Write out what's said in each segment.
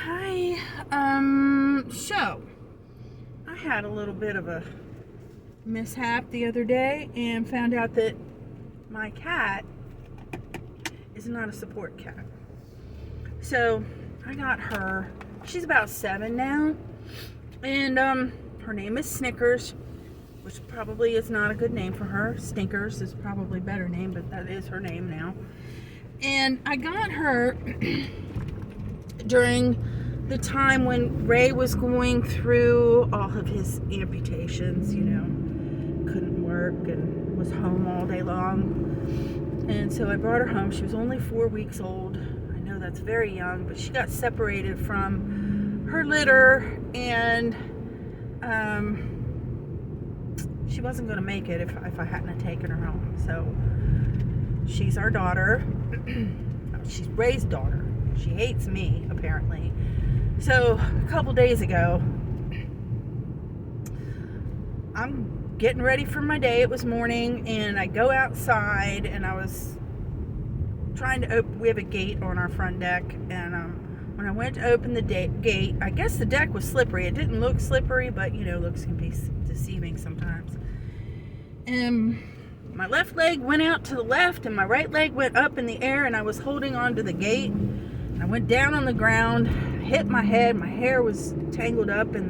Hi. So I had a little bit of a mishap the other day and found out that my cat is not a support cat. So I got her. She's about 7 now, and her name is Snickers, which probably is not a good name for her. Snickers is probably a better name, but that is her name now. And I got her during the time when Ray was going through all of his amputations, couldn't work and was home all day long. And so I brought her home. She was only 4 weeks old. I know that's very young, but she got separated from her litter, and she wasn't going to make it if I hadn't taken her home. So she's our daughter. She's Ray's daughter. She hates me, apparently. So a couple days ago, I'm getting ready for my day. It was morning, and I go outside, and I was trying to open. We have a gate on our front deck, and when I went to open the gate, I guess the deck was slippery. It didn't look slippery, but looks can be deceiving sometimes. And my left leg went out to the left, and my right leg went up in the air, and I was holding on to the gate. I went down on the ground, hit my head. My hair was tangled up in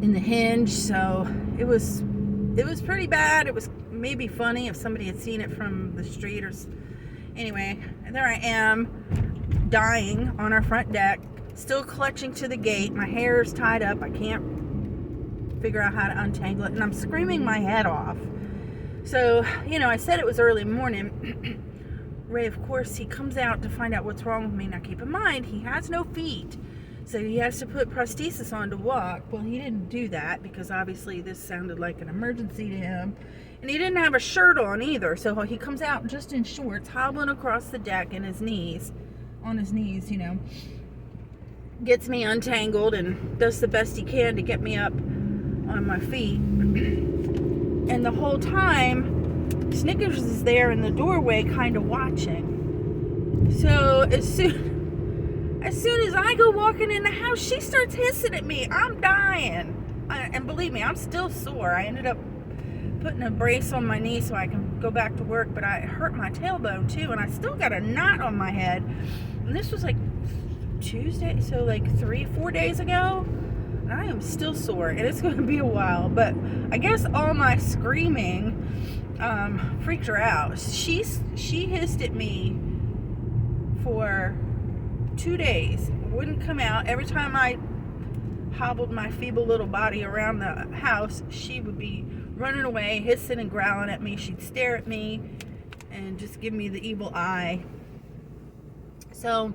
the hinge, so it was pretty bad. It was maybe funny if somebody had seen it from the street or anyway. And there I am, dying on our front deck, still clutching to the gate. My hair is tied up. I can't figure out how to untangle it, and I'm screaming my head off. So I said it was early morning. Ray, of course, he comes out to find out what's wrong with me. Now, keep in mind, he has no feet, so he has to put prosthesis on to walk. Well, he didn't do that because obviously this sounded like an emergency to him, and he didn't have a shirt on either. So he comes out just in shorts, hobbling across the deck on his knees, gets me untangled and does the best he can to get me up on my feet. And the whole time, Snickers is there in the doorway kind of watching. So as soon as I go walking in the house, she starts hissing at me. I'm dying. And believe me, I'm still sore. I ended up putting a brace on my knee so I can go back to work, but I hurt my tailbone too, and I still got a knot on my head. And this was like Tuesday, so like 3-4 days ago. And I am still sore, and it's going to be a while. But I guess all my screaming freaked her out. She hissed at me for 2 days. Wouldn't come out. Every time I hobbled my feeble little body around the house, she would be running away, hissing and growling at me. She'd stare at me and just give me the evil eye. So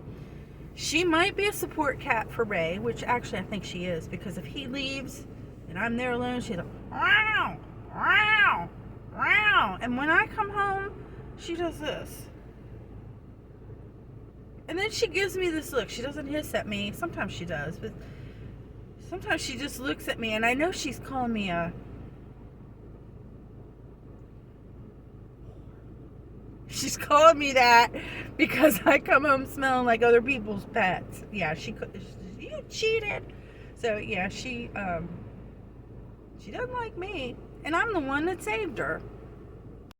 she might be a support cat for Ray, which actually I think she is, because if he leaves and I'm there alone, she's like, wow, wow, wow. And when I come home, she does this. And then she gives me this look. She doesn't hiss at me. Sometimes she does, but sometimes she just looks at me, and I know she's calling me She's calling me that because I come home smelling like other people's pets. Yeah, you cheated. So yeah, she doesn't like me, and I'm the one that saved her.